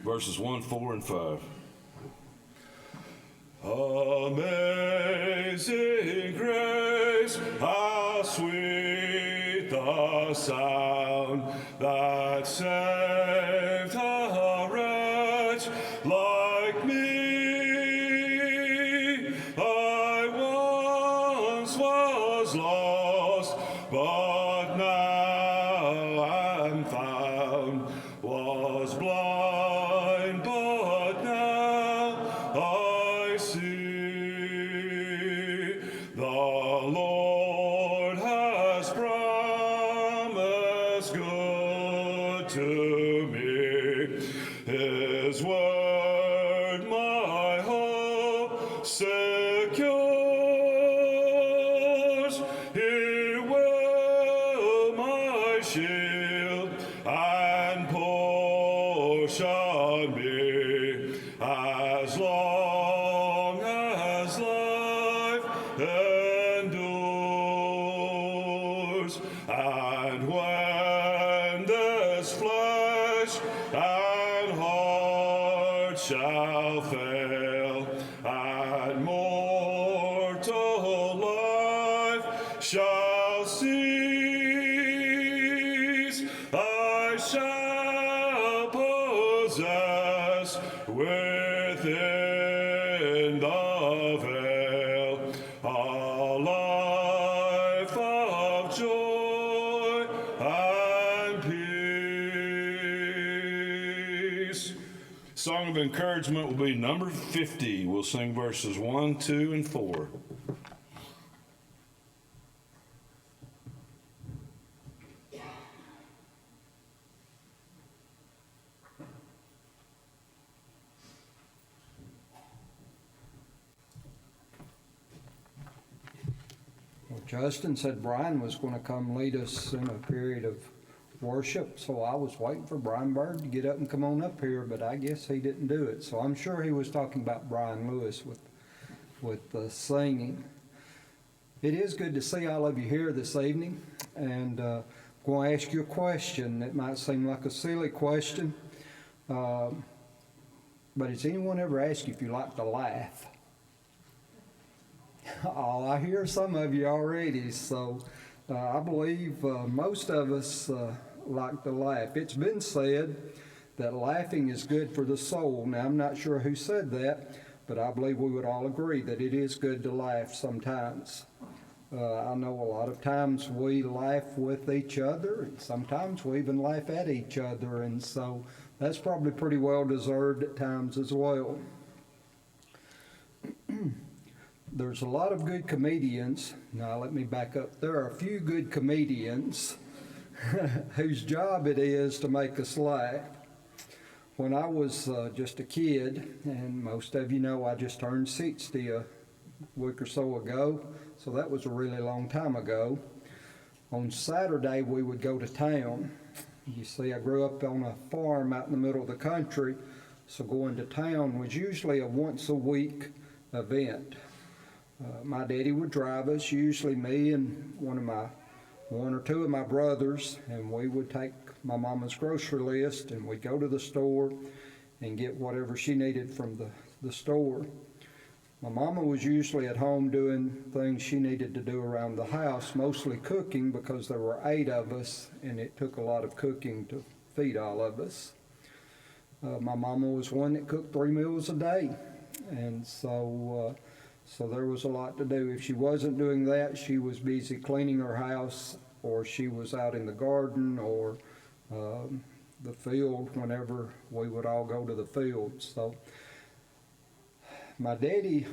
verses 1, 4, and 5. Amazing grace, how sweet the sound that saved a wretch like me. I once was lost, but now I'm found, was blind, but now I see. The Lord has promised good to me. His word my hope secures. He will my shield and portion be, as long as life endures. And when this flesh and heart shall fail, and mortal life shall cease, I shall possess within the veil a life of joy and peace. Song of encouragement will be number 50. We'll sing verses 1, 2, and 4. Well, Justin said Brian was going to come lead us in a period of worship, so I was waiting for Brian Bird to get up and come on up here, but I guess he didn't do it. So I'm sure he was talking about Brian Lewis with the singing. It is good to see all of you here this evening, and I'm going to ask you a question. It might seem like a silly question, but has anyone ever asked you if you like to laugh? Oh, I hear some of you already, so I believe most of us like to laugh. It's been said that laughing is good for the soul. Now, I'm not sure who said that, but I believe we would all agree that it is good to laugh sometimes. I know a lot of times we laugh with each other, and sometimes we even laugh at each other, and so that's probably pretty well deserved at times as well. There's a lot of good comedians. Now, let me back up. There are a few good comedians whose job it is to make us laugh. When I was just a kid, and most of you know I just turned 60 a week or so ago, so that was a really long time ago. On Saturday, we would go to town. You see, I grew up on a farm out in the middle of the country, so going to town was usually a once-a-week event. My daddy would drive us, usually me and one or two of my brothers, and we would take my mama's grocery list and we'd go to the store and get whatever she needed from the store. My mama was usually at home doing things she needed to do around the house, mostly cooking because there were 8 of us and it took a lot of cooking to feed all of us. My mama was one that cooked 3 meals a day, and so there was a lot to do. If she wasn't doing that, she was busy cleaning her house, or she was out in the garden or the field whenever we would all go to the field. So my daddy,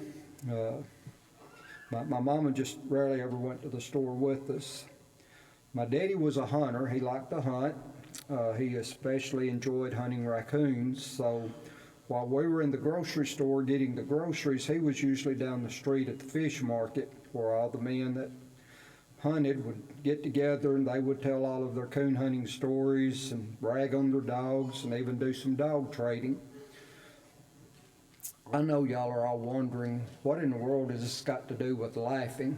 my mama just rarely ever went to the store with us. My daddy was a hunter. He liked to hunt. He especially enjoyed hunting raccoons. So while we were in the grocery store getting the groceries, he was usually down the street at the fish market where all the men that hunted would get together and they would tell all of their coon hunting stories and brag on their dogs and even do some dog trading. I know y'all are all wondering, what in the world has this got to do with laughing?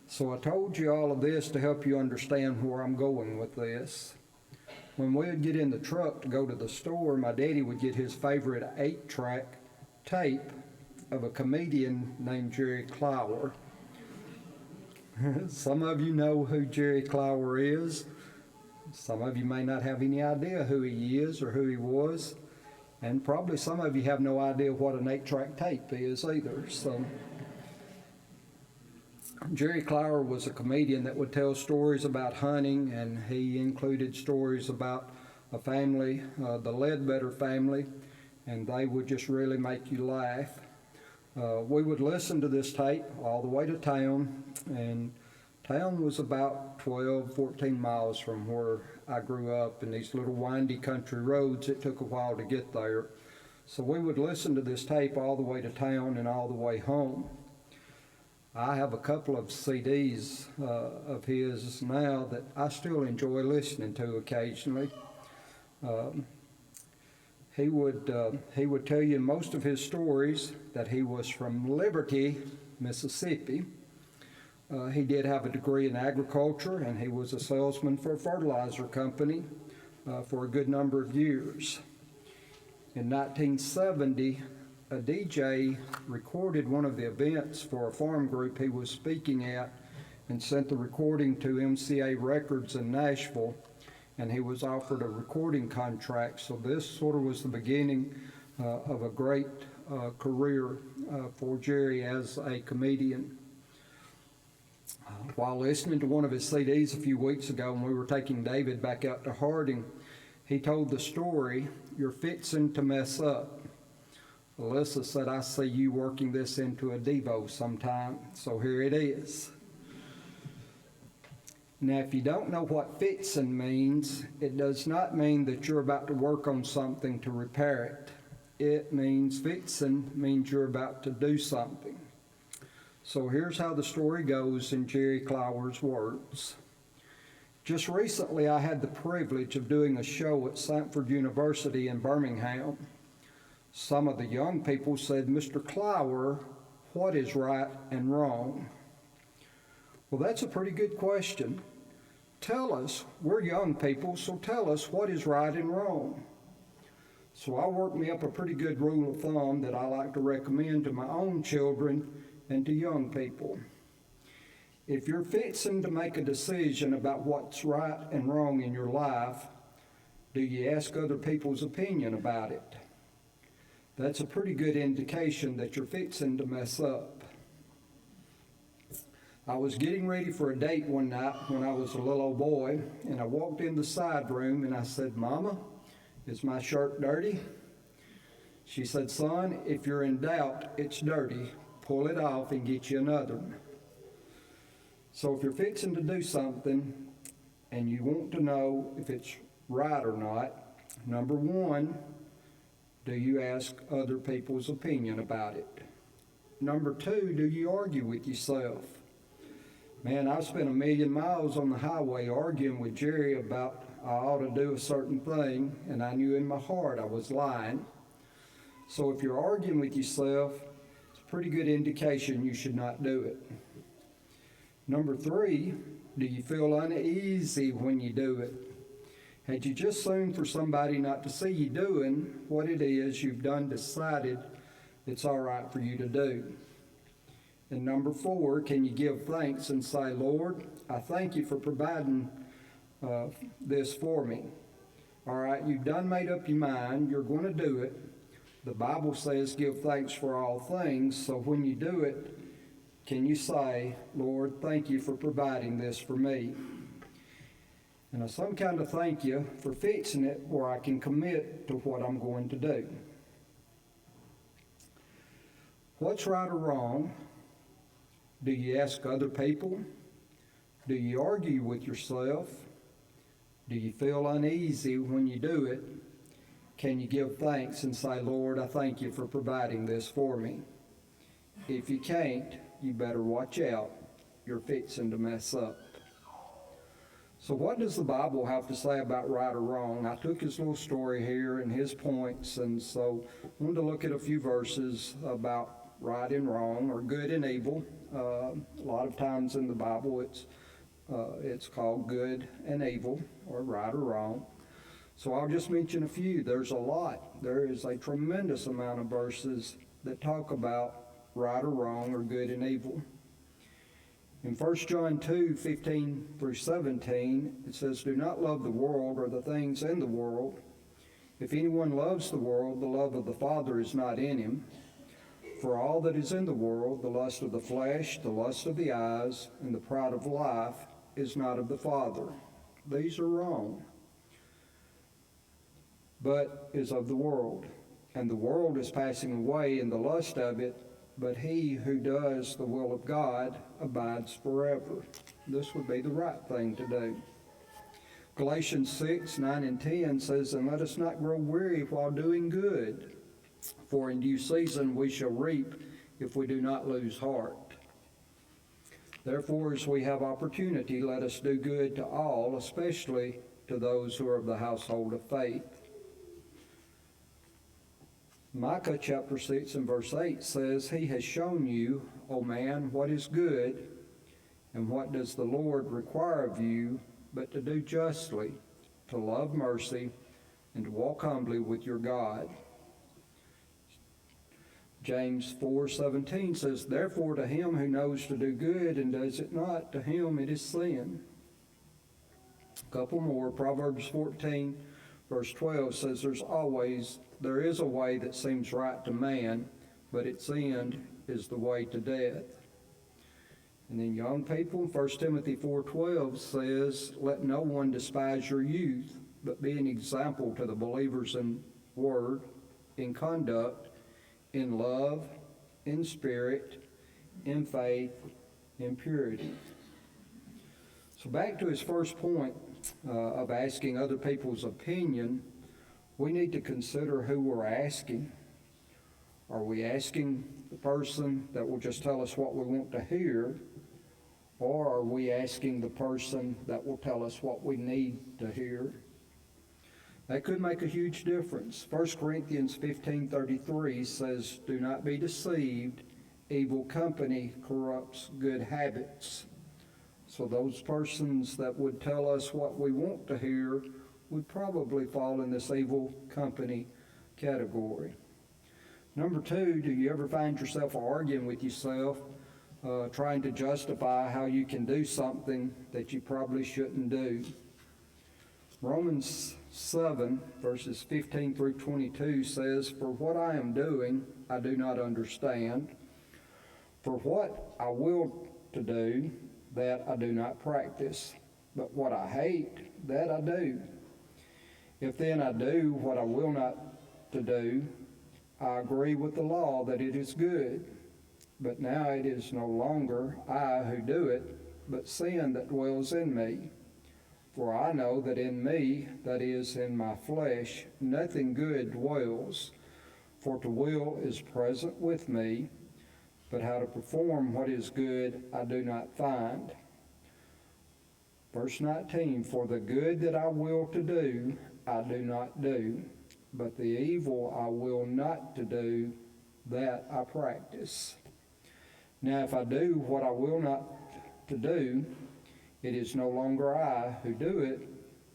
So I told you all of this to help you understand where I'm going with this. When we would get in the truck to go to the store, my daddy would get his favorite 8-track tape of a comedian named Jerry Clower. Some of you know who Jerry Clower is. Some of you may not have any idea who he is or who he was. And probably some of you have no idea what an 8-track tape is either. So Jerry Clower was a comedian that would tell stories about hunting, and he included stories about a family, the Ledbetter family, and they would just really make you laugh. We would listen to this tape all the way to town, and town was about 12, 14 miles from where I grew up, in these little windy country roads. It took a while to get there. So we would listen to this tape all the way to town and all the way home. I have a couple of CDs of his now that I still enjoy listening to occasionally. He would tell you in most of his stories that he was from Liberty, Mississippi. He did have a degree in agriculture, and he was a salesman for a fertilizer company for a good number of years. In 1970, a DJ recorded one of the events for a farm group he was speaking at and sent the recording to MCA Records in Nashville, and he was offered a recording contract. So this sort of was the beginning of a great career for Jerry as a comedian. While listening to one of his CDs a few weeks ago when we were taking David back out to Harding, he told the story, "You're fixing to mess up." Alyssa said, "I see you working this into a Devo sometime," so here it is. Now, if you don't know what fixing means, it does not mean that you're about to work on something to repair it. It means fixing means you're about to do something. So here's how the story goes in Jerry Clower's words. Just recently, I had the privilege of doing a show at Stanford University in Birmingham. Some of the young people said, "Mr. Clower, what is right and wrong?" Well, that's a pretty good question. Tell us, we're young people, so tell us what is right and wrong. So I worked me up a pretty good rule of thumb that I like to recommend to my own children and to young people. If you're fixing to make a decision about what's right and wrong in your life, do you ask other people's opinion about it? That's a pretty good indication that you're fixing to mess up. I was getting ready for a date one night when I was a little old boy, and I walked in the side room and I said, "Mama, is my shirt dirty?" She said, "Son, if you're in doubt, it's dirty. Pull it off and get you another one." So if you're fixing to do something and you want to know if it's right or not, number one, do you ask other people's opinion about it? Number two, do you argue with yourself? Man, I've spent 1,000,000 miles on the highway arguing with Jerry about I ought to do a certain thing, and I knew in my heart I was lying. So if you're arguing with yourself, it's a pretty good indication you should not do it. Number three, do you feel uneasy when you do it? Had you just soon for somebody not to see you doing what it is you've done decided it's all right for you to do? And number four, can you give thanks and say, "Lord, I thank you for providing this for me." All right, you've done made up your mind, you're going to do it. The Bible says give thanks for all things, so when you do it, can you say, "Lord, thank you for providing this for me"? And some kind of thank you for fixing it where I can commit to what I'm going to do. What's right or wrong? Do you ask other people? Do you argue with yourself? Do you feel uneasy when you do it? Can you give thanks and say, "Lord, I thank you for providing this for me"? If you can't, you better watch out. You're fixing to mess up. So what does the Bible have to say about right or wrong? I took his little story here and his points, and so I wanted to look at a few verses about right and wrong, or good and evil. A lot of times in the Bible it's called good and evil, or right or wrong. So I'll just mention a few. There's a lot. There is a tremendous amount of verses that talk about right or wrong or good and evil. In 1 John 2:15 through 17, it says, "Do not love the world or the things in the world. If anyone loves the world, the love of the Father is not in him. For all that is in the world, the lust of the flesh, the lust of the eyes, and the pride of life, is not of the Father. These are wrong, but is of the world. And the world is passing away in the lust of it, but he who does the will of God abides forever." This would be the right thing to do. Galatians 6:9 and 10 says, "And let us not grow weary while doing good, for in due season we shall reap if we do not lose heart. Therefore, as we have opportunity, let us do good to all, especially to those who are of the household of faith." Micah chapter 6 and verse 8 says, "He has shown you, O man, what is good, and what does the Lord require of you, but to do justly, to love mercy, and to walk humbly with your God." James 4:17 says, "Therefore to him who knows to do good and does it not, to him it is sin." A couple more. Proverbs 14 verse 12 says, there is a way that seems right to man, but its end is the way to death." And then young people, 1 Timothy 4:12 says, "Let no one despise your youth, but be an example to the believers in word, in conduct, in love, in spirit, in faith, in purity." So back to his first point of asking other people's opinion, we need to consider who we're asking. Are we asking the person that will just tell us what we want to hear, or are we asking the person that will tell us what we need to hear? That could make a huge difference. 1 Corinthians 15:33 says, "Do not be deceived. Evil company corrupts good habits." So those persons that would tell us what we want to hear would probably fall in this evil company category. Number two, do you ever find yourself arguing with yourself, trying to justify how you can do something that you probably shouldn't do? Romans 7, verses 15 through 22 says, "For what I am doing, I do not understand. For what I will to do, that I do not practice. But what I hate, that I do. If then I do what I will not to do, I agree with the law that it is good. But now it is no longer I who do it, but sin that dwells in me. For I know that in me, that is, in my flesh, nothing good dwells. For to will is present with me, but how to perform what is good I do not find." Verse 19, "For the good that I will to do, I do not do, but the evil I will not to do, that I practice. Now if I do what I will not to do, it is no longer I who do it,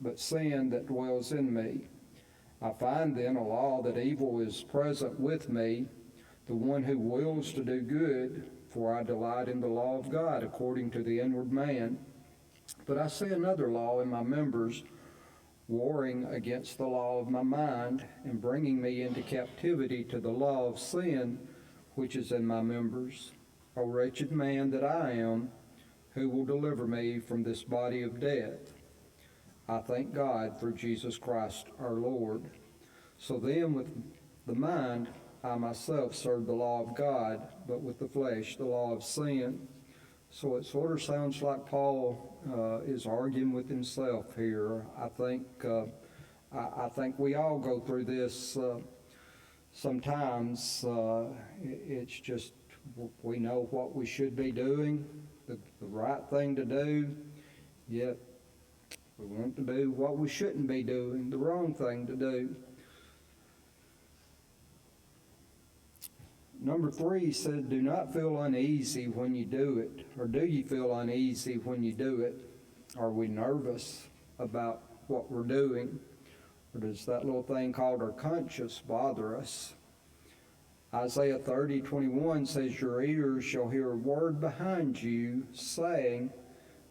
but sin that dwells in me. I find then a law that evil is present with me, the one who wills to do good, for I delight in the law of God according to the inward man. But I see another law in my members, warring against the law of my mind, and bringing me into captivity to the law of sin, which is in my members. O wretched man that I am, who will deliver me from this body of death? I thank God through Jesus Christ our Lord. So then with the mind I myself serve the law of God, but with the flesh the law of sin." So it sort of sounds like Paul is arguing with himself here. I think we all go through this sometimes. It's just we know what we should be doing, the right thing to do, yet we want to do what we shouldn't be doing, the wrong thing to do. Number 3 said, "Do not feel uneasy when you do it." Or do you feel uneasy when you do it? Are we nervous about what we're doing? Or does that little thing called our conscience bother us? Isaiah 30:21 says, your ears shall hear a word behind you saying,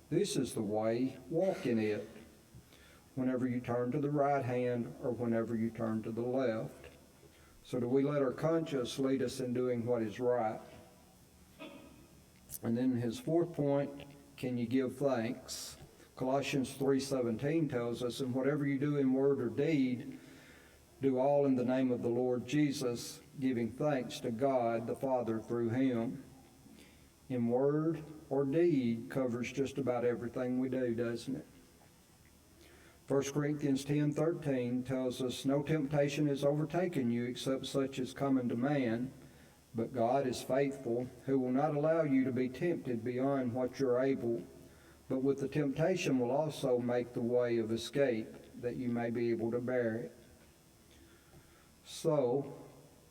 this is the way, walk in it, whenever you turn to the right hand or whenever you turn to the left. So do we let our conscience lead us in doing what is right? And then his fourth point, can you give thanks? Colossians 3:17 tells us, and whatever you do in word or deed, do all in the name of the Lord Jesus, giving thanks to God the Father through him. In word or deed covers just about everything we do, doesn't it? 1 Corinthians 10:13 tells us, no temptation has overtaken you except such as common to man, but God is faithful, who will not allow you to be tempted beyond what you're able, but with the temptation will also make the way of escape, that you may be able to bear it. So,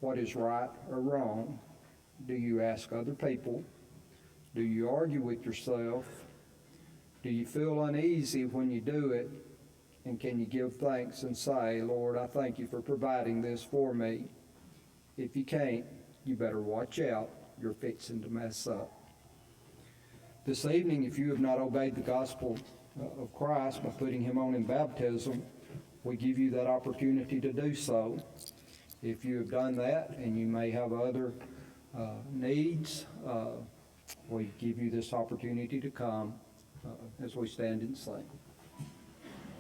what is right or wrong? Do you ask other people? Do you argue with yourself? Do you feel uneasy when you do it? And can you give thanks and say, Lord, I thank you for providing this for me? If you can't, you better watch out. You're fixing to mess up. This evening, if you have not obeyed the gospel of Christ by putting him on in baptism, we give you that opportunity to do so. If you have done that, and you may have other needs, we give you this opportunity to come as we stand and sing.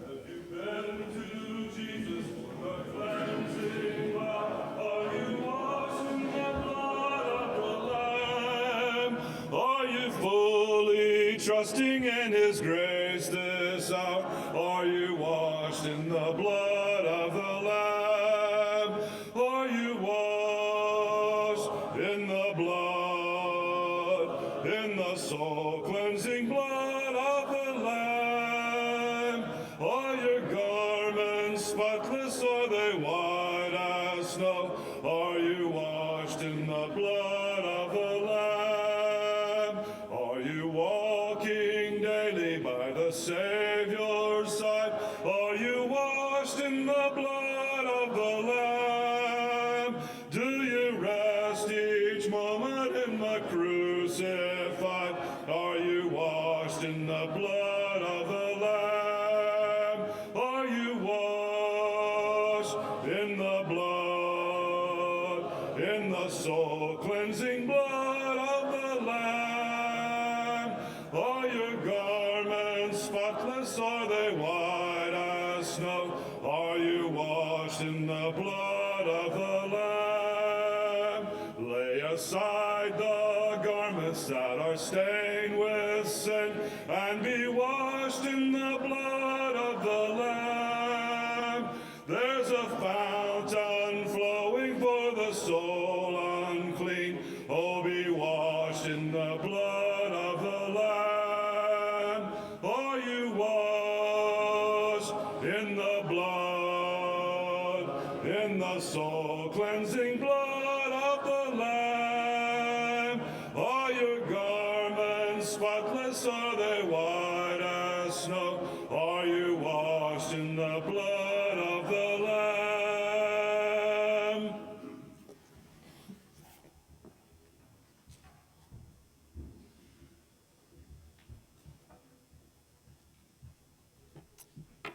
Have you been to Jesus for the cleansing blood? Are you washed in the blood of the Lamb? Are you fully trusting in his grace this hour? Are you washed in the blood of the Lamb? Are you washed in the blood, in the soul cleansing blood of the Lamb? Are your garments spotless, are they white as snow? Are you washed in the blood of the Lamb? Are you walking daily by the Savior's side? Are you washed in the blood of the Lamb? Do you rest each moment in the crucified? Are you washed in the blood of the Lamb? Are you washed in the blood, in the soul cleansing blood of the Lamb? Are your garments spotless, are they white as snow? Are you washed in the blood of the Lamb? Lay aside the garments that are stained with sin, and be washed in the blood of the Lamb. There's a fountain flowing for the soul unclean. Oh, be washed in the blood of the Lamb. Are you washed in the blood, in the soul cleansing blood of the Lamb? Are your garments spotless, are they white as snow? Are you washed in the blood of the Lamb?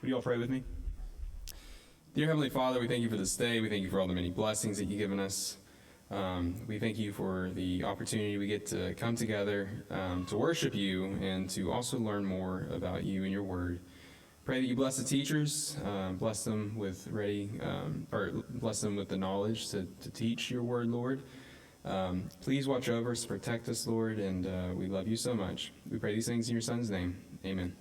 Would you all pray with me? Dear Heavenly Father, we thank you for this day. We thank you for all the many blessings that you've given us. We thank you for the opportunity we get to come together to worship you and to also learn more about you and your word. Pray that you bless the teachers, bless them with bless them with the knowledge to teach your word, Lord. Please watch over us, protect us, Lord, and we love you so much. We pray these things in your Son's name. Amen.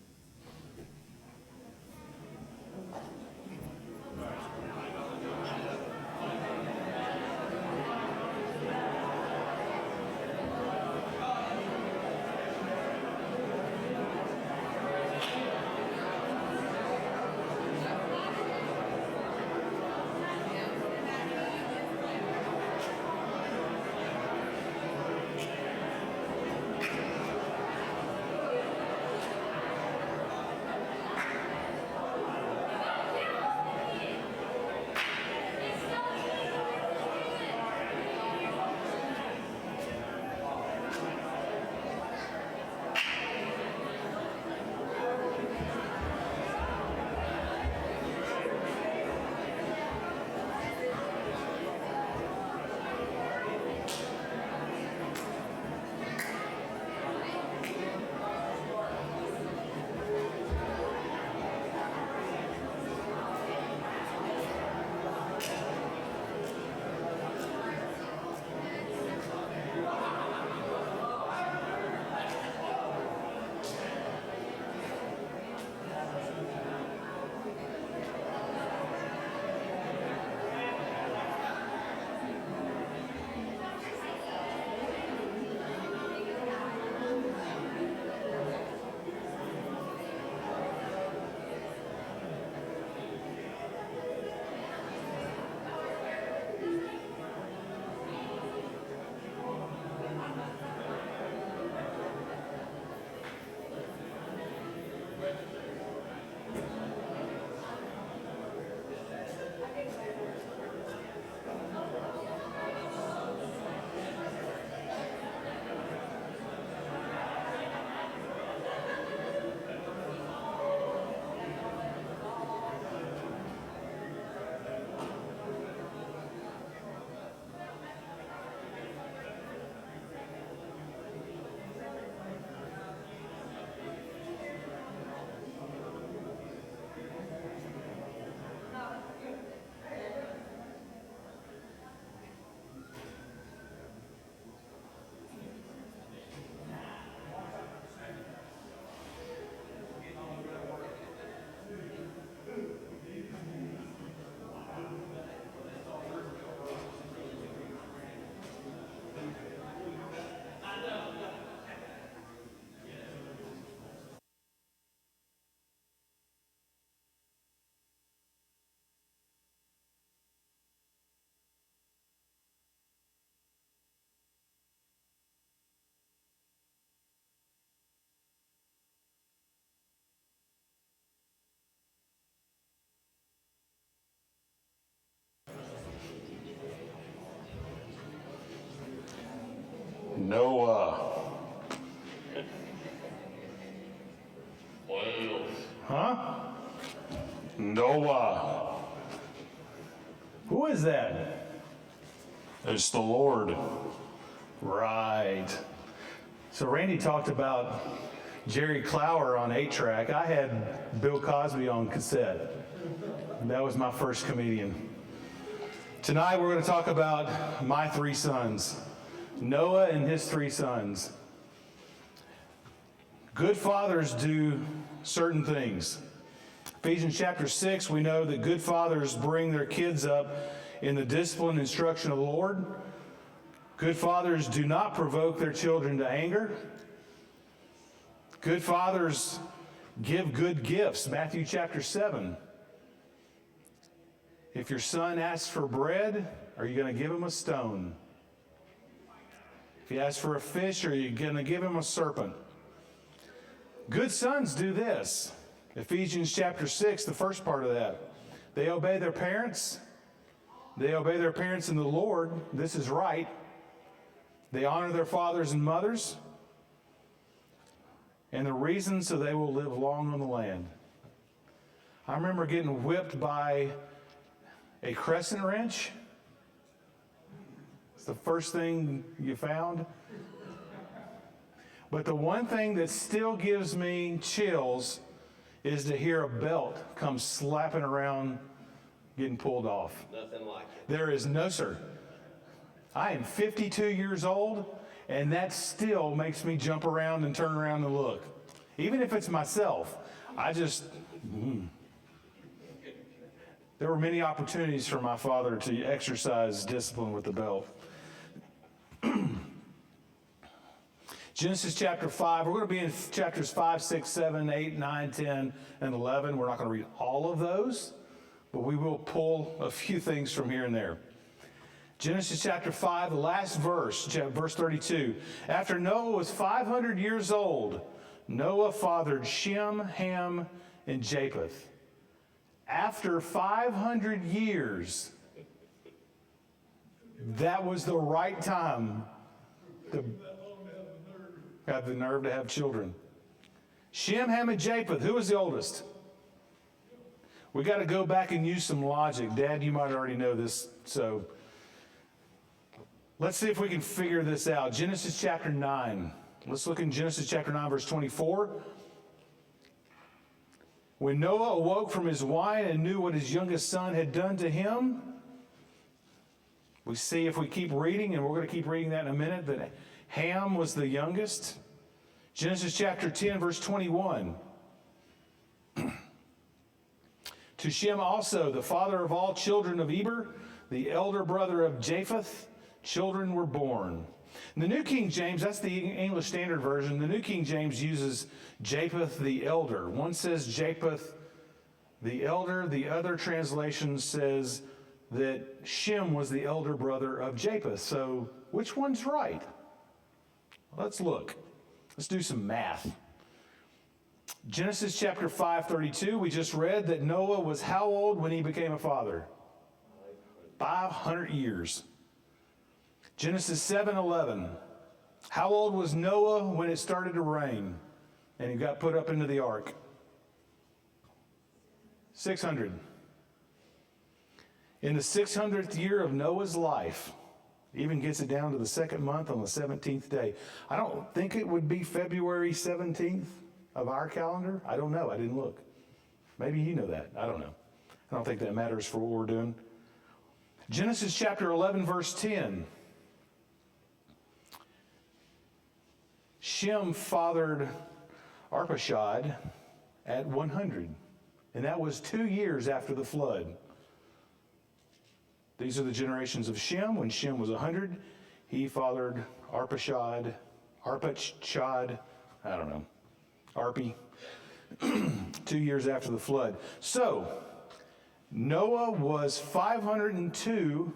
Noah. Huh? Noah. Who is that? It's the Lord. Right. So Randy talked about Jerry Clower on 8-track. I had Bill Cosby on cassette. That was my first comedian. Tonight we're going to talk about my 3 sons, Noah and his 3 sons. Good fathers do certain things. Ephesians chapter 6, we know that good fathers bring their kids up in the discipline and instruction of the Lord. Good fathers do not provoke their children to anger. Good fathers give good gifts. Matthew chapter 7. If your son asks for bread, are you going to give him a stone? If he asks for a fish, are you going to give him a serpent? Good sons do this. Ephesians chapter 6, the first part of that. They obey their parents. They obey their parents in the Lord. This is right. They honor their fathers and mothers. And the reason so they will live long on the land. I remember getting whipped by a crescent wrench. It's the first thing you found. But the one thing that still gives me chills is to hear a belt come slapping around, getting pulled off. Nothing like it. There is no, sir. I am 52 years old, and that still makes me jump around and turn around and look. Even if it's myself, I just... There were many opportunities for my father to exercise discipline with the belt. Genesis chapter 5, we're going to be in chapters 5, 6, 7, 8, 9, 10, and 11. We're not going to read all of those, but we will pull a few things from here and there. Genesis chapter 5, the last verse, verse 32. After Noah was 500 years old, Noah fathered Shem, Ham, and Japheth. After 500 years, that was the right time to have the nerve to have children. Shem, Ham, and Japheth. Who was the oldest? We got to go back and use some logic. Dad, you might already know this, so let's see if we can figure this out. Genesis chapter 9. Let's look in Genesis chapter 9, verse 24. When Noah awoke from his wine and knew what his youngest son had done to him, we see if we keep reading, and we're going to keep reading that in a minute, that Ham was the youngest. Genesis chapter 10, verse 21. To Shem also, the father of all children of Eber, the elder brother of Japheth, children were born. In the New King James, that's the English Standard Version, the New King James uses Japheth the elder. One says Japheth the elder. The other translation says that Shem was the elder brother of Japheth. So which one's right? Let's look. Let's do some math. Genesis chapter 5:32, we just read that Noah was how old when he became a father? 500 years. Genesis 7:11, how old was Noah when it started to rain and he got put up into the ark? 600. In the 600th year of Noah's life, even gets it down to the second month on the 17th day. I don't think it would be February 17th of our calendar. I don't know. I didn't look. Maybe you know that. I don't know. I don't think that matters for what we're doing. Genesis chapter 11, verse 10. Shem fathered Arpachshad at 100, and that was 2 years after the flood. These are the generations of Shem. When Shem was 100, he fathered Arpachshad, I don't know, Arpi, 2 years after the flood. So, Noah was 502,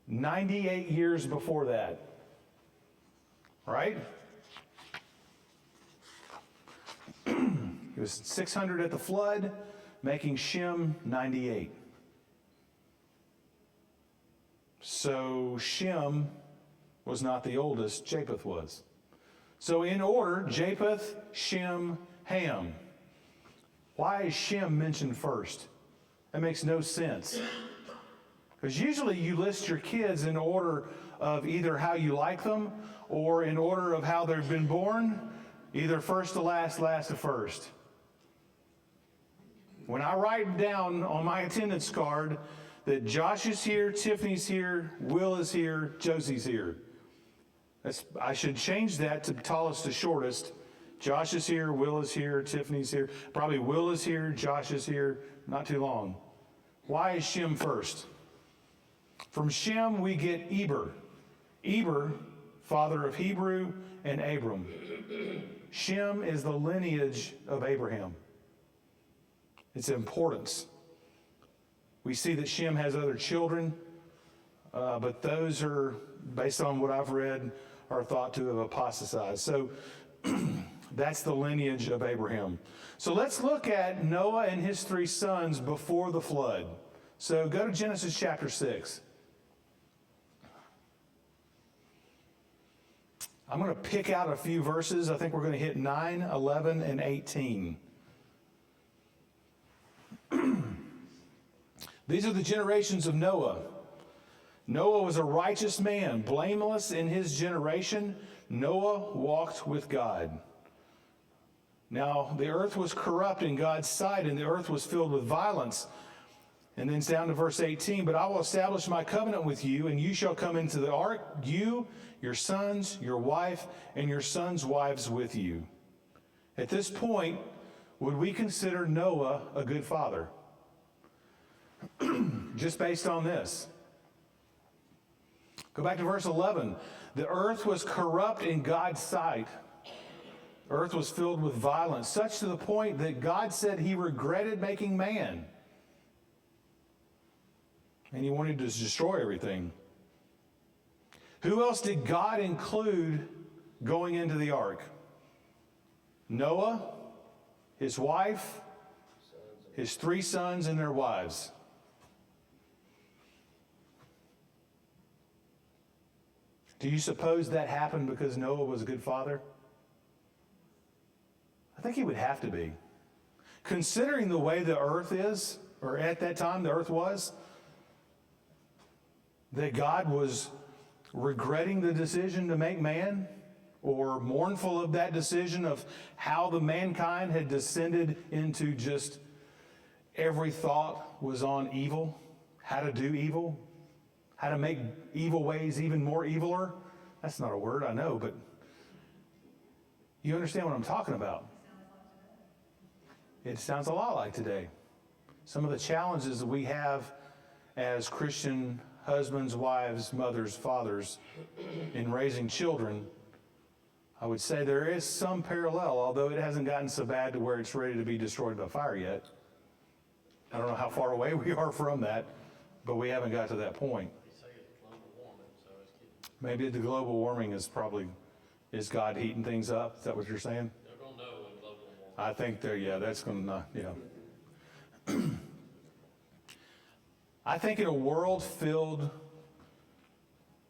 98 years before that. Right? He was 600 at the flood, making Shem 98. So Shem was not the oldest, Japheth was. So in order, Japheth, Shem, Ham. Why is Shem mentioned first? That makes no sense. Because usually you list your kids in order of either how you like them or in order of how they've been born, either first to last, last to first. When I write down on my attendance card that Josh is here, Tiffany's here, Will is here, Josie's here, I should change that to tallest to shortest. Josh is here, Will is here, Tiffany's here. Probably Will is here, Josh is here. Not too long. Why is Shem first? From Shem we get Eber. Eber, father of Hebrew and Abram. Shem is the lineage of Abraham. Its importance. We see that Shem has other children, but those are, based on what I've read, are thought to have apostatized. So that's the lineage of Abraham. So let's look at Noah and his 3 sons before the flood. So go to Genesis chapter 6. I'm going to pick out a few verses. I think we're going to hit 9, 11, and 18. These are the generations of Noah. Noah was a righteous man, blameless in his generation. Noah walked with God. Now, the earth was corrupt in God's sight, and the earth was filled with violence. And then it's down to verse 18. But I will establish my covenant with you, and you shall come into the ark, you, your sons, your wife, and your sons' wives with you. At this point, would we consider Noah a good father? Just based on this. Go back to verse 11. The earth was corrupt in God's sight. The earth was filled with violence, such to the point that God said he regretted making man. And he wanted to destroy everything. Who else did God include going into the ark? Noah, his wife, his 3 sons, and their wives. Do you suppose that happened because Noah was a good father? I think he would have to be. Considering the way the earth is, or at that time the earth was, that God was regretting the decision to make man, or mournful of that decision of how the mankind had descended into just every thought was on evil, how to do evil, how to make evil ways even more eviler. That's not a word, I know, but you understand what I'm talking about. It sounds a lot like today. Some of the challenges that we have as Christian husbands, wives, mothers, fathers in raising children, I would say there is some parallel, although it hasn't gotten so bad to where it's ready to be destroyed by fire yet. I don't know how far away we are from that, but we haven't got to that point. Maybe the global warming is God heating things up? Is that what you're saying? They're going to know when global warming. I think that's going to, yeah. I think in a world filled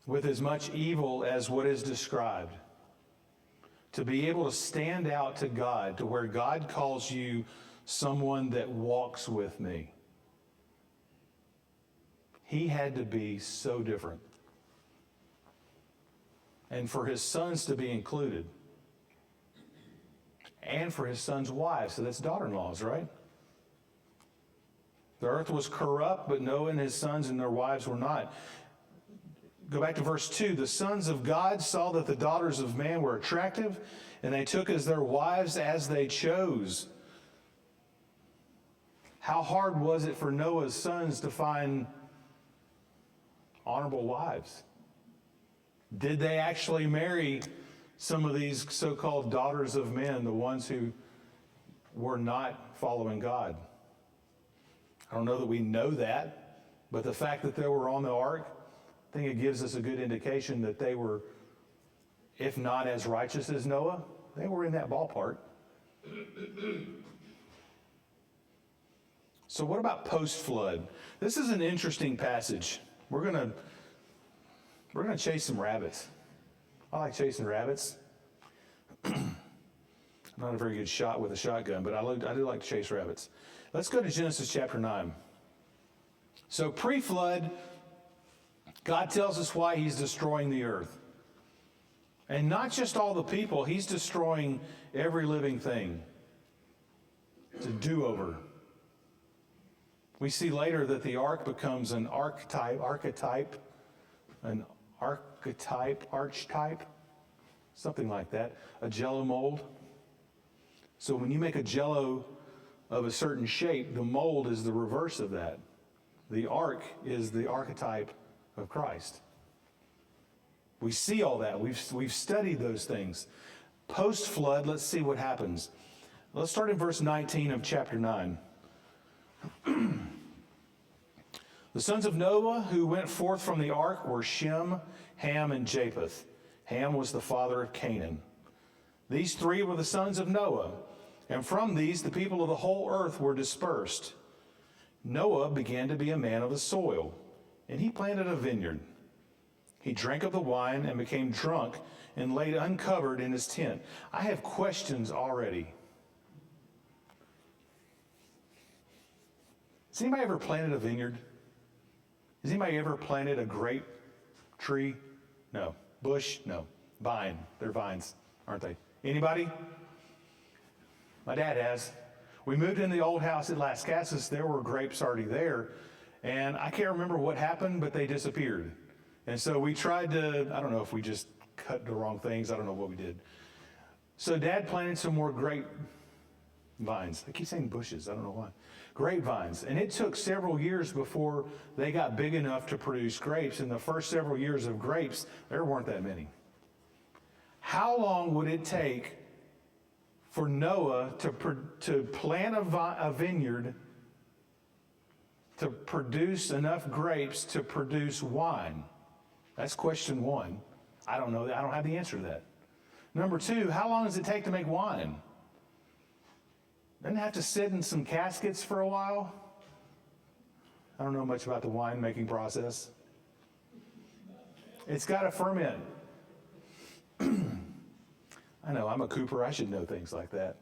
with as much evil as what is described, to be able to stand out to God, to where God calls you someone that walks with me, he had to be so different. And for his sons to be included. And for his sons' wives. So that's daughter-in-laws, right? The earth was corrupt, but Noah and his sons and their wives were not. Go back to verse 2. The sons of God saw that the daughters of man were attractive, and they took as their wives as they chose. How hard was it for Noah's sons to find honorable wives? Did they actually marry some of these so-called daughters of men, the ones who were not following God? I don't know that we know that, but the fact that they were on the ark, I think it gives us a good indication that they were, if not as righteous as Noah, they were in that ballpark. So what about post-flood? This is an interesting passage. We're going to chase some rabbits. I like chasing rabbits. I'm not a very good shot with a shotgun, but I do like to chase rabbits. Let's go to Genesis chapter 9. So pre-flood, God tells us why he's destroying the earth. And not just all the people, he's destroying every living thing. It's a do-over. We see later that the ark becomes an archetype, something like that, a jello mold. So when you make a jello of a certain shape, the mold is the reverse of that. The ark is the archetype of Christ. We see all that. We've studied those things. Post-flood, let's see what happens. Let's start in verse 19 of chapter 9. The sons of Noah who went forth from the ark were Shem, Ham, and Japheth. Ham was the father of Canaan. These three were the sons of Noah, and from these the people of the whole earth were dispersed. Noah began to be a man of the soil, and he planted a vineyard. He drank of the wine and became drunk and laid uncovered in his tent. I have questions already. Has anybody ever planted a vineyard? Has anybody ever planted a grape tree? No. Bush? No. Vine. They're vines, aren't they? Anybody? My dad has. We moved in the old house at Las Casas. There were grapes already there. And I can't remember what happened, but they disappeared. And so we tried to, I don't know if we just cut the wrong things. I don't know what we did. So Dad planted some more grape vines. I keep saying bushes. I don't know why. Grapevines. And it took several years before they got big enough to produce grapes. In the first several years of grapes, there weren't that many. How long would it take for Noah to plant a vineyard to produce enough grapes to produce wine? That's question one. I don't know. I don't have the answer to that. Number two, how long does it take to make wine? Doesn't it have to sit in some caskets for a while? I don't know much about the wine making process. It's got to ferment. I know, I'm a cooper. I should know things like that.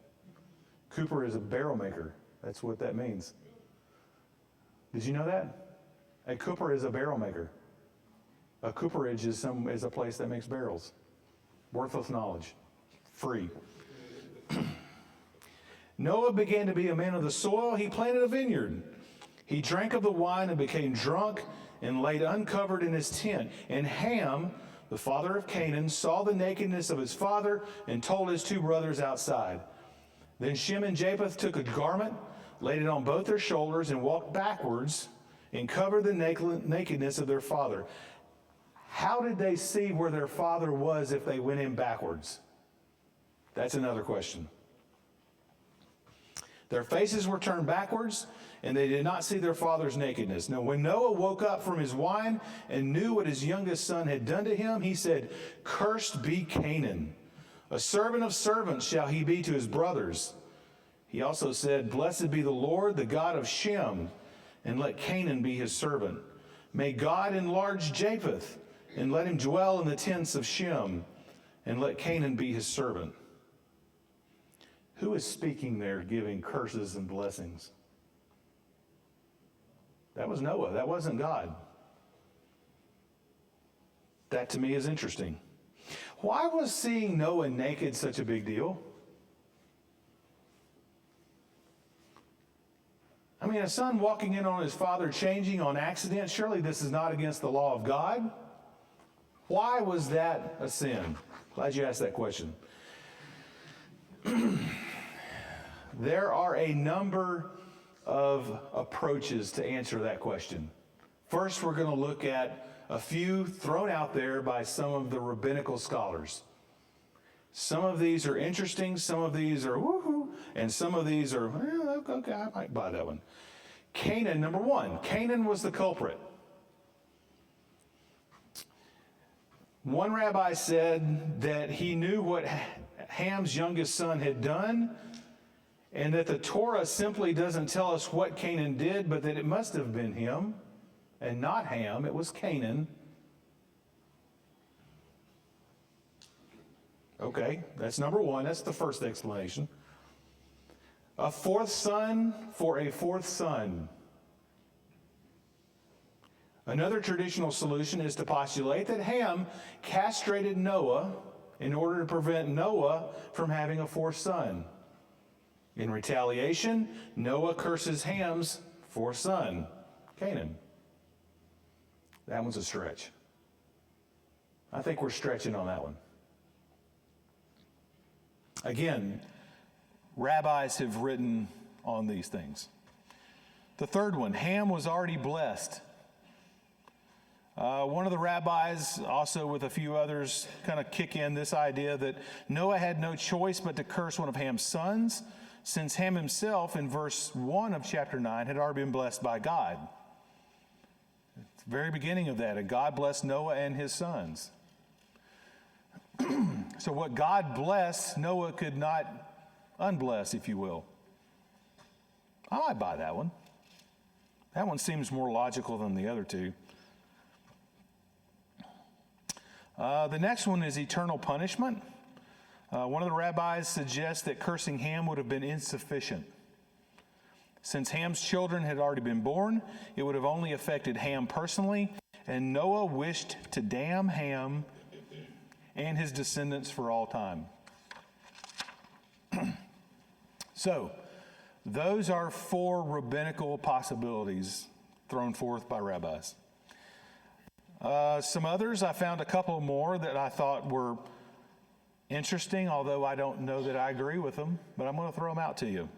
Cooper is a barrel maker. That's what that means. Did you know that? A cooper is a barrel maker. A cooperage is a place that makes barrels. Worthless knowledge. Free. Noah began to be a man of the soil. He planted a vineyard. He drank of the wine and became drunk and laid uncovered in his tent. And Ham, the father of Canaan, saw the nakedness of his father and told his two brothers outside. Then Shem and Japheth took a garment, laid it on both their shoulders, and walked backwards and covered the nakedness of their father. How did they see where their father was if they went in backwards? That's another question. Their faces were turned backwards, and they did not see their father's nakedness. Now, when Noah woke up from his wine and knew what his youngest son had done to him, he said, "Cursed be Canaan. A servant of servants shall he be to his brothers." He also said, "Blessed be the Lord, the God of Shem, and let Canaan be his servant. May God enlarge Japheth, and let him dwell in the tents of Shem, and let Canaan be his servant." Who is speaking there, giving curses and blessings? That was Noah. That wasn't God. That to me is interesting. Why was seeing Noah naked such a big deal? I mean, a son walking in on his father changing on accident, surely this is not against the law of God. Why was that a sin? Glad you asked that question. There are a number of approaches to answer that question. First, we're going to look at a few thrown out there by some of the rabbinical scholars. Some of these are interesting, some of these are woohoo, and some of these are, well, okay, I might buy that one. Canaan, number one. Canaan was the culprit. One rabbi said that he knew what Ham's youngest son had done, and that the Torah simply doesn't tell us what Canaan did, but that it must have been him, and not Ham. It was Canaan. Okay, that's number one. That's the first explanation. A fourth son for a fourth son. Another traditional solution is to postulate that Ham castrated Noah in order to prevent Noah from having a fourth son. In retaliation, Noah curses Ham's fourth son, Canaan. That one's a stretch. I think we're stretching on that one. Again, rabbis have written on these things. The third one, Ham was already blessed. One of the rabbis, also with a few others, kind of kick in this idea that Noah had no choice but to curse one of Ham's sons, since Ham himself, in verse 1 of chapter 9, had already been blessed by God. At the very beginning of that, God blessed Noah and his sons. So what God blessed, Noah could not unbless, if you will. I might buy that one. That one seems more logical than the other two. The next one is eternal punishment. One of the rabbis suggests that cursing Ham would have been insufficient. Since Ham's children had already been born, it would have only affected Ham personally, and Noah wished to damn Ham and his descendants for all time. So, those are 4 rabbinical possibilities thrown forth by rabbis. Some others, I found a couple more that I thought were interesting, although I don't know that I agree with them, but I'm going to throw them out to you.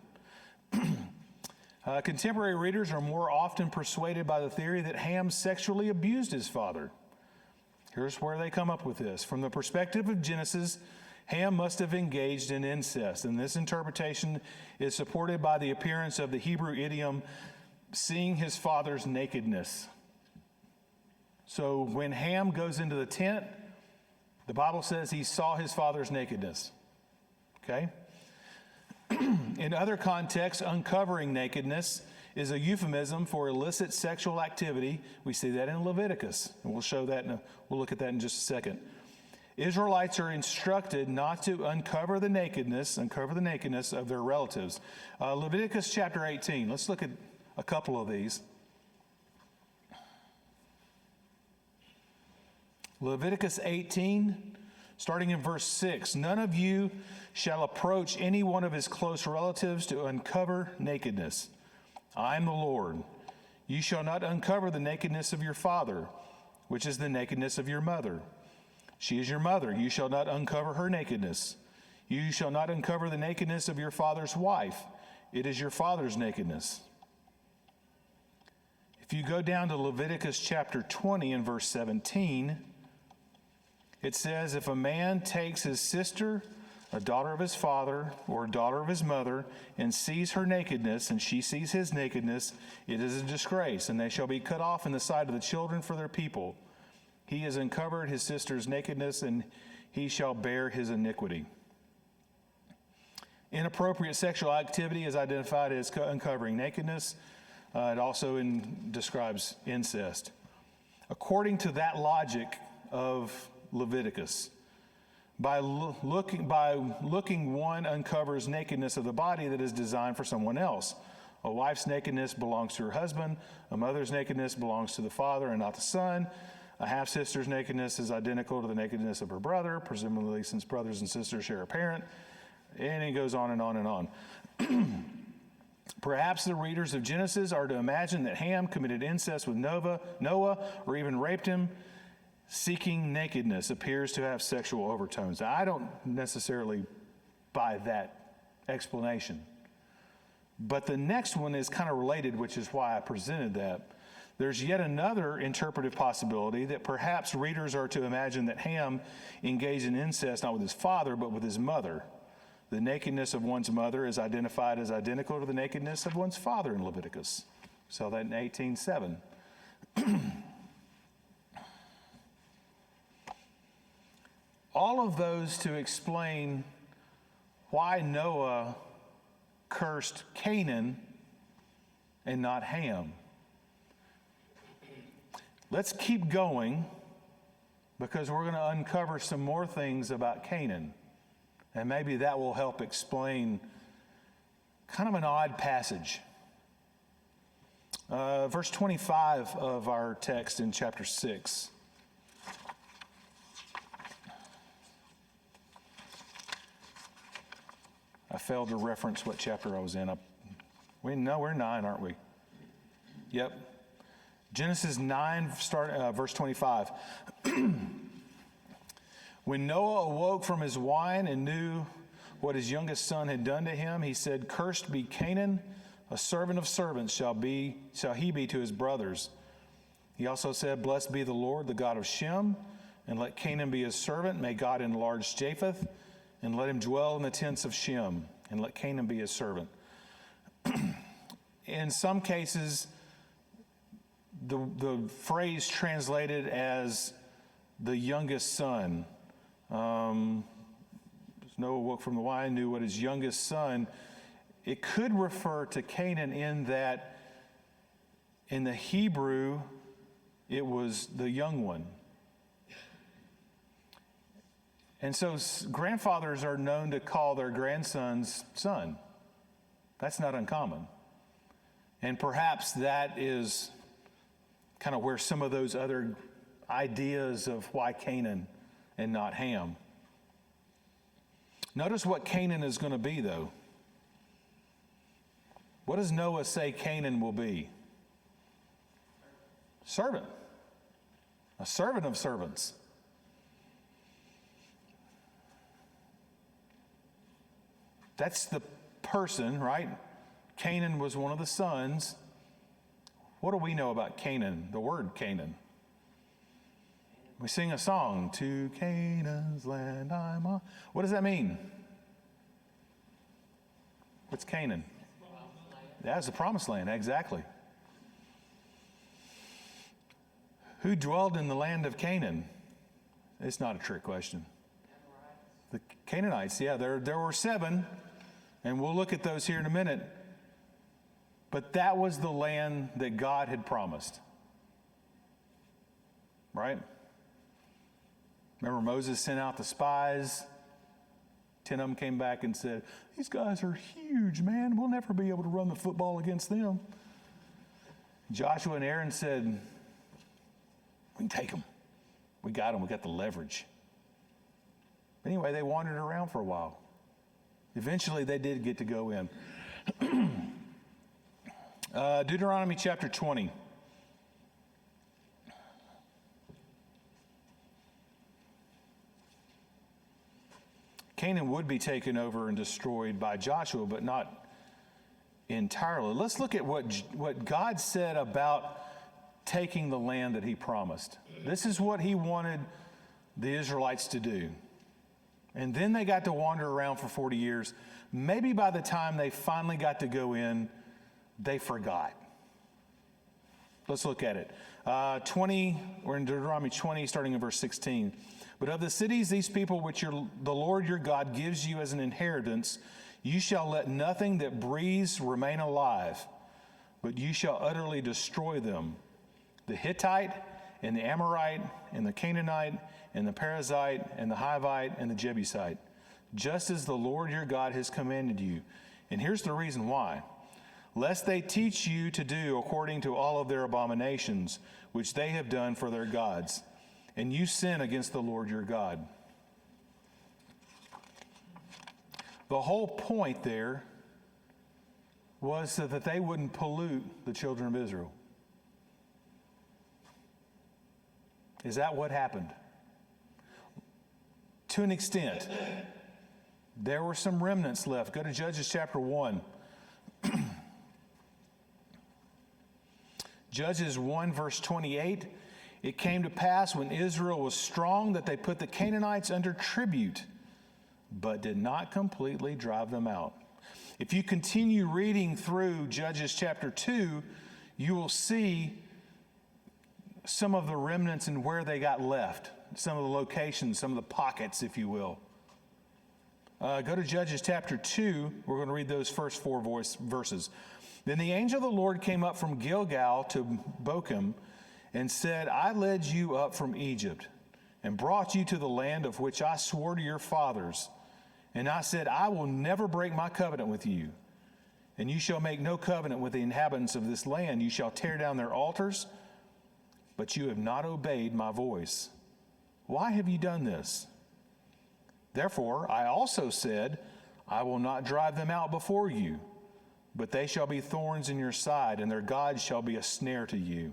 Contemporary readers are more often persuaded by the theory that Ham sexually abused his father. Here's where they come up with this. From the perspective of Genesis, Ham must have engaged in incest, and this interpretation is supported by the appearance of the Hebrew idiom, seeing his father's nakedness. So when Ham goes into the tent, the Bible says he saw his father's nakedness. Okay? In other contexts, uncovering nakedness is a euphemism for illicit sexual activity. We see that in Leviticus, and we'll show that, we'll look at that in just a second. Israelites are instructed not to uncover the nakedness of their relatives. Leviticus chapter 18, let's look at a couple of these. Leviticus 18, starting in verse 6, none of you shall approach any one of his close relatives to uncover nakedness. I am the Lord. You shall not uncover the nakedness of your father, which is the nakedness of your mother. She is your mother. You shall not uncover her nakedness. You shall not uncover the nakedness of your father's wife. It is your father's nakedness. If you go down to Leviticus chapter 20 and verse 17, it says, if a man takes his sister, a daughter of his father, or a daughter of his mother, and sees her nakedness, and she sees his nakedness, it is a disgrace, and they shall be cut off in the sight of the children for their people. He has uncovered his sister's nakedness, and he shall bear his iniquity. Inappropriate sexual activity is identified as uncovering nakedness. It also describes incest. According to that logic of Leviticus, by looking, one uncovers nakedness of the body that is designed for someone else. A wife's nakedness belongs to her husband. A mother's nakedness belongs to the father and not the son. A half-sister's nakedness is identical to the nakedness of her brother, presumably since brothers and sisters share a parent. And it goes on and on and on. Perhaps the readers of Genesis are to imagine that Ham committed incest with Noah, or even raped him. Seeking nakedness appears to have sexual overtones. Now, I don't necessarily buy that explanation. But the next one is kind of related, which is why I presented that. There's yet another interpretive possibility that perhaps readers are to imagine that Ham engaged in incest not with his father, but with his mother. The nakedness of one's mother is identified as identical to the nakedness of one's father in Leviticus. We saw that in 18:7. All of those to explain why Noah cursed Canaan and not Ham. Let's keep going because we're going to uncover some more things about Canaan. And maybe that will help explain kind of an odd passage. Verse 25 of our text in chapter 6. I failed to reference what chapter I was in. We're 9, aren't we? Yep. Genesis 9, verse 25. When Noah awoke from his wine and knew what his youngest son had done to him, he said, "Cursed be Canaan, a servant of servants shall he be to his brothers." He also said, "Blessed be the Lord, the God of Shem, and let Canaan be his servant. May God enlarge Japheth, and let him dwell in the tents of Shem, and let Canaan be his servant." In some cases, the phrase translated as the youngest son. Noah awoke from the wine, knew what his youngest son. It could refer to Canaan in that in the Hebrew, it was the young one. And so grandfathers are known to call their grandsons son. That's not uncommon. And perhaps that is kind of where some of those other ideas of why Canaan and not Ham. Notice what Canaan is going to be, though. What does Noah say Canaan will be? Servant. A servant of servants. That's the person, right? Canaan was one of the sons. What do we know about Canaan, the word Canaan? We sing a song, "To Canaan's land I'm on." What does that mean? What's Canaan? That's the promised land, exactly. Who dwelled in the land of Canaan? It's not a trick question. The Canaanites, yeah, there were 7, and we'll look at those here in a minute. But that was the land that God had promised. Right? Remember Moses sent out the spies? 10 of them came back and said, "These guys are huge, man. We'll never be able to run the football against them." Joshua and Aaron said, "We can take them. We got them. We got the leverage." Anyway, they wandered around for a while. Eventually, they did get to go in. Deuteronomy chapter 20. Canaan would be taken over and destroyed by Joshua, but not entirely. Let's look at what God said about taking the land that he promised. This is what he wanted the Israelites to do. And then they got to wander around for 40 years. Maybe by the time they finally got to go in, they forgot. Let's look at it. We're in Deuteronomy 20, starting in verse 16. "But of the cities, these people which the Lord your God gives you as an inheritance, you shall let nothing that breathes remain alive, but you shall utterly destroy them. The Hittite, and the Amorite, and the Canaanite, and the Perizzite, and the Hivite, and the Jebusite, just as the Lord your God has commanded you." And here's the reason why. "Lest they teach you to do according to all of their abominations, which they have done for their gods, and you sin against the Lord your God." The whole point there was so that they wouldn't pollute the children of Israel. Is that what happened? To an extent. There were some remnants left. Go to Judges chapter 1. Judges 1 verse 28. "It came to pass when Israel was strong that they put the Canaanites under tribute, but did not completely drive them out." If you continue reading through Judges chapter 2, you will see some of the remnants and where they got left, some of the locations, some of the pockets, if you will. Go to Judges chapter 2. We're going to read those first 4 verses. "Then the angel of the Lord came up from Gilgal to Bochim and said, I led you up from Egypt and brought you to the land of which I swore to your fathers, And I said, I will never break my covenant with you. And you shall make no covenant with the inhabitants of this land. You shall tear down their altars, but you have not obeyed my voice. Why have you done this? Therefore, I also said, I will not drive them out before you, but they shall be thorns in your side, and their gods shall be a snare to you.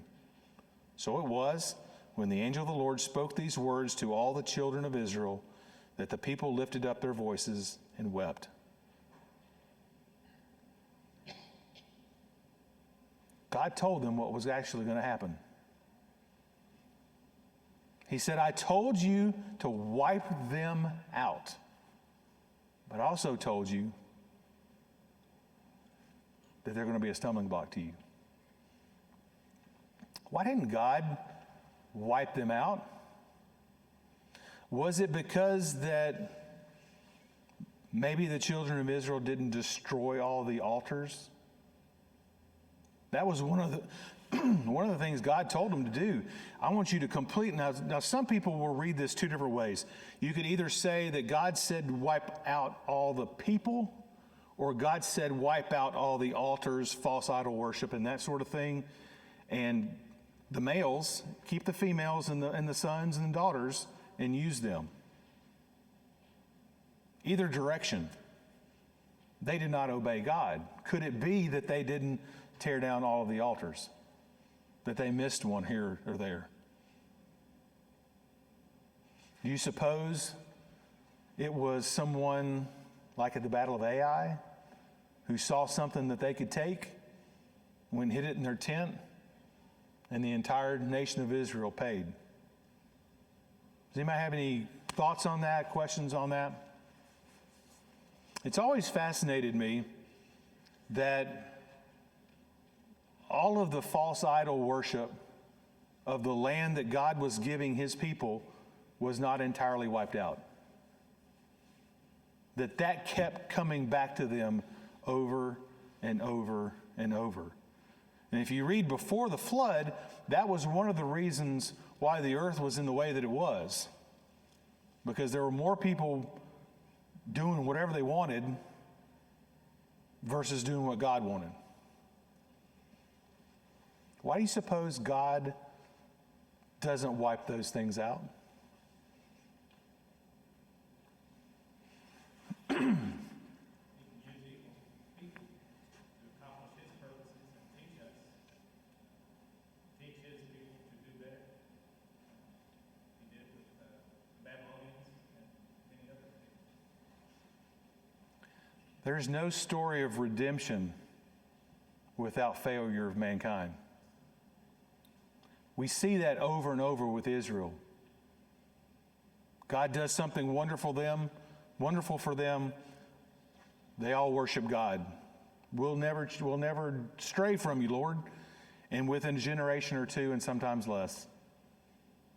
So it was, when the angel of the Lord spoke these words to all the children of Israel, that the people lifted up their voices and wept. God told them what was actually going to happen. He said, I told you to wipe them out, but I also told you that they're going to be a stumbling block to you. Why didn't God wipe them out? Was it because that maybe the children of Israel didn't destroy all the altars? That was one of the things God told them to do. I want you to complete. Now some people will read this two different ways. You could either say that God said wipe out all the people, or God said wipe out all the altars, false idol worship, and that sort of thing. And the males, keep the females and the sons and daughters and use them. Either direction. They did not obey God. Could it be that they didn't tear down all of the altars? That they missed one here or there? Do you suppose it was someone like at the Battle of Ai who saw something that they could take, went and hid it in their tent, and the entire nation of Israel paid? Does anybody have any thoughts on that, questions on that? It's always fascinated me that all of the false idol worship of the land that God was giving his people was not entirely wiped out. That kept coming back to them over and over and over. And if you read before the flood, that was one of the reasons why the earth was in the way that it was. Because there were more people doing whatever they wanted versus doing what God wanted. Why do you suppose God doesn't wipe those things out? There's no story of redemption without failure of mankind. We see that over and over with Israel. God does something wonderful for them. They all worship God. We'll never stray from you, Lord. And within a generation or two, and sometimes less,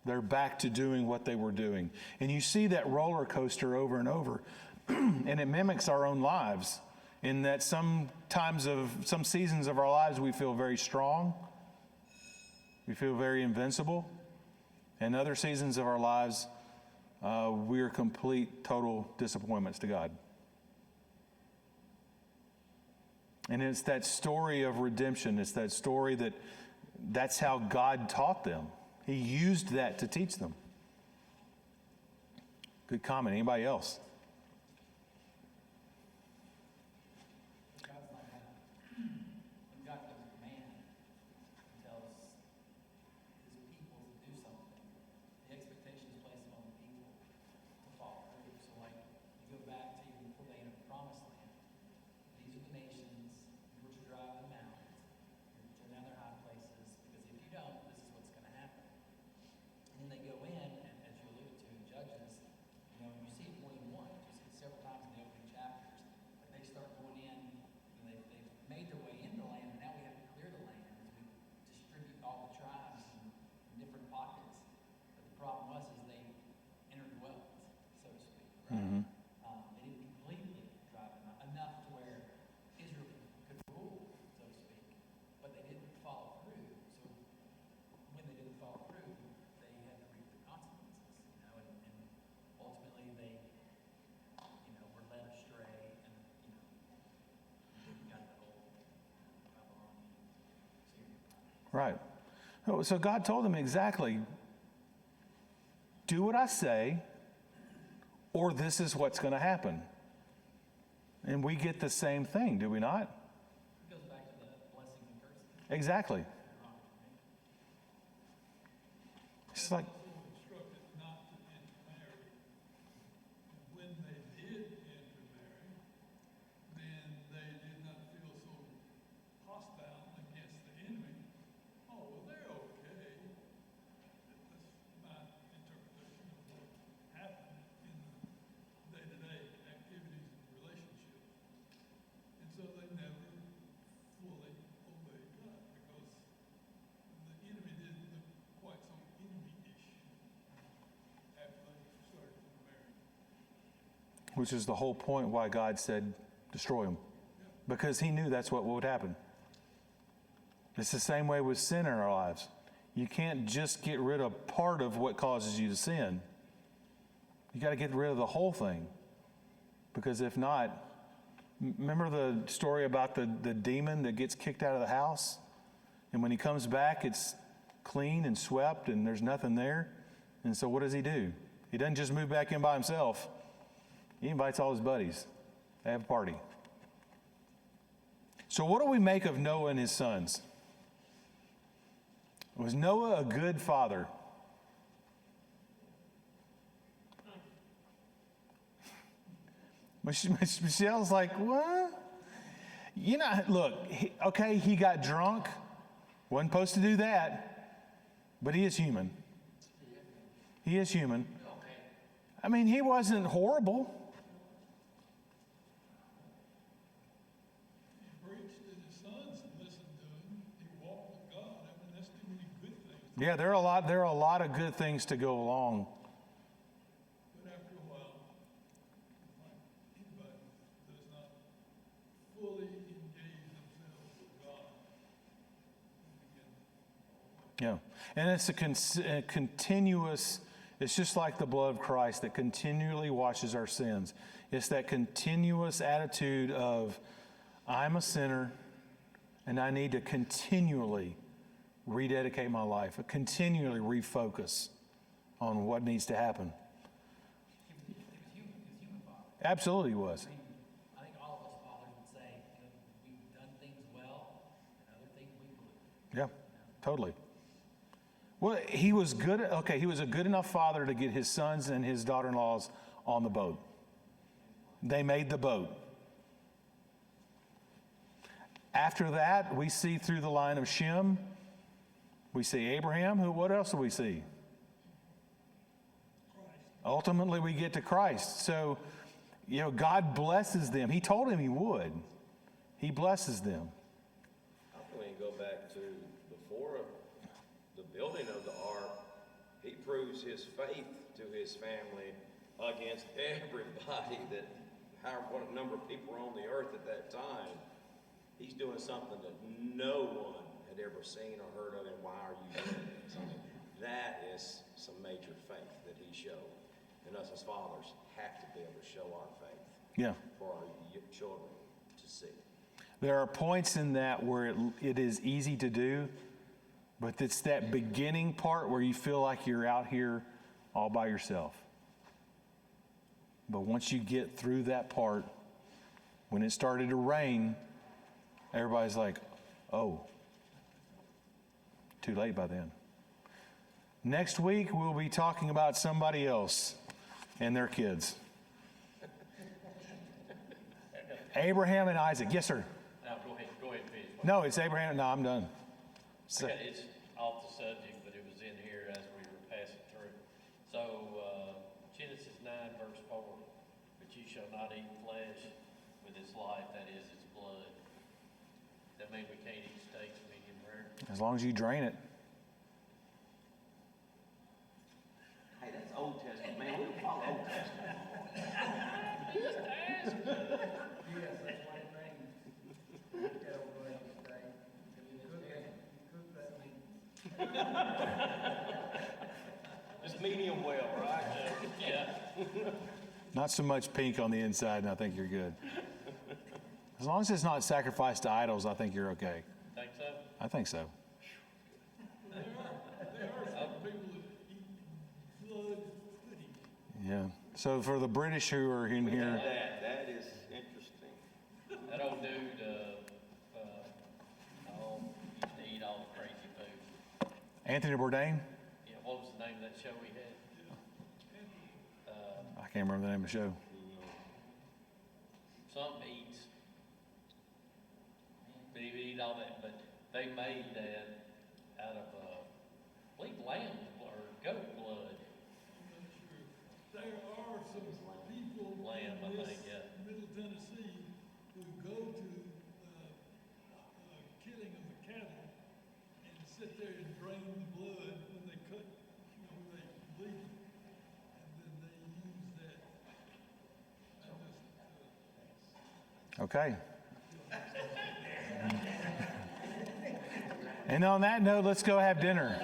they're back to doing what they were doing. And you see that roller coaster over and over. And it mimics our own lives in that some seasons of our lives we feel very strong. We feel very invincible. And other seasons of our lives, we are complete, total disappointments to God. And it's that story of redemption. It's that story that's how God taught them. He used that to teach them. Good comment. Anybody else? And then they go in, and as you alluded to in Judges, you see it more than once. Right. So God told him exactly, do what I say, or this is what's going to happen. And we get the same thing, do we not? It goes back to the blessing and cursing. Exactly. It's like, Instructed not to intermarry. And when they did intermarry, then they did not feel so hostile against the enemy. Oh, well, they're okay. That's my interpretation of what happened in the day-to-day activities and relationships. And so they never fully obeyed God because the enemy didn't look quite so enemy-ish after they started intermarrying. which is the whole point why God said, destroy them. Because he knew that's what would happen. It's the same way with sin in our lives. You can't just get rid of part of what causes you to sin. You got to get rid of the whole thing. Because if not, remember the story about the demon that gets kicked out of the house? And when he comes back, it's clean and swept and there's nothing there. And so what does he do? He doesn't just move back in by himself. He invites all his buddies. They have a party. So what do we make of Noah and his sons? Was Noah a good father? Michelle's like, what? You know, look, he got drunk. Wasn't supposed to do that. But he is human. He is human. I mean, he wasn't horrible. He preached and his sons listened to him. He walked with God. I mean, that's too many good things. Yeah, there are a lot of good things to go along. But after a while, like anybody does not fully engage themselves with God, they begin. Yeah, and it's a continuous, it's just like the blood of Christ that continually washes our sins. It's that continuous attitude of, I'm a sinner, and I need to continually rededicate my life, continually refocus on what needs to happen. He was human father. Absolutely he was. I think all of us fathers would say, we've done things well, and other things we blew. Yeah, totally. Well, he was good. Okay, he was a good enough father to get his sons and his daughter-in-laws on the boat. They made the boat. After that, we see through the line of Shem, we see Abraham. What else do we see? Christ. Ultimately, we get to Christ. So, God blesses them. He told him he would. He blesses them. I think we can go back to before the building of the ark. He proves his faith to his family against everybody that what number of people were on the earth at that time. He's doing something that no one had ever seen or heard of, and why are you doing it? So that is some major faith that he showed. And us as fathers have to be able to show our faith Yeah. for our children to see. There are points in that where it is easy to do, but it's that beginning part where you feel like you're out here all by yourself. But once you get through that part, when it started to rain, everybody's like, oh, too late by then. Next week, we'll be talking about somebody else and their kids. Abraham and Isaac. Yes, sir. Now, go ahead and finish. No, it's Abraham. No, I'm done. So, Okay, it's off the subject, but it was in here as we were passing through. So, Genesis 9, verse 4, but you shall not eat flesh with its life, that is its blood. That means we can't eat steaks medium rare. as long as you drain it. Hey, that's Old Testament, man. We don't follow Old Testament. Yes, that's one thing. You gotta go ahead and stay. You cook that meat. Just medium well, right? Yeah. Not so much pink on the inside, and I think you're good. As long as it's not sacrificed to idols, I think you're okay. Think so? I think so. So for the British who are in here, That is interesting. That old dude, used to eat all the crazy food. Anthony Bourdain, Yeah, what was the name of that show he had? I can't remember the name of the show. Something eats. But he would eat all that, but they made that out of, I believe lamb or goat blood. There are some people Lamb, I in this think, yeah. Middle Tennessee who go to killing of the cattle and sit there and drain the blood when they cut, when they bleed it, and then they use that. Okay. And on that note, let's go have dinner.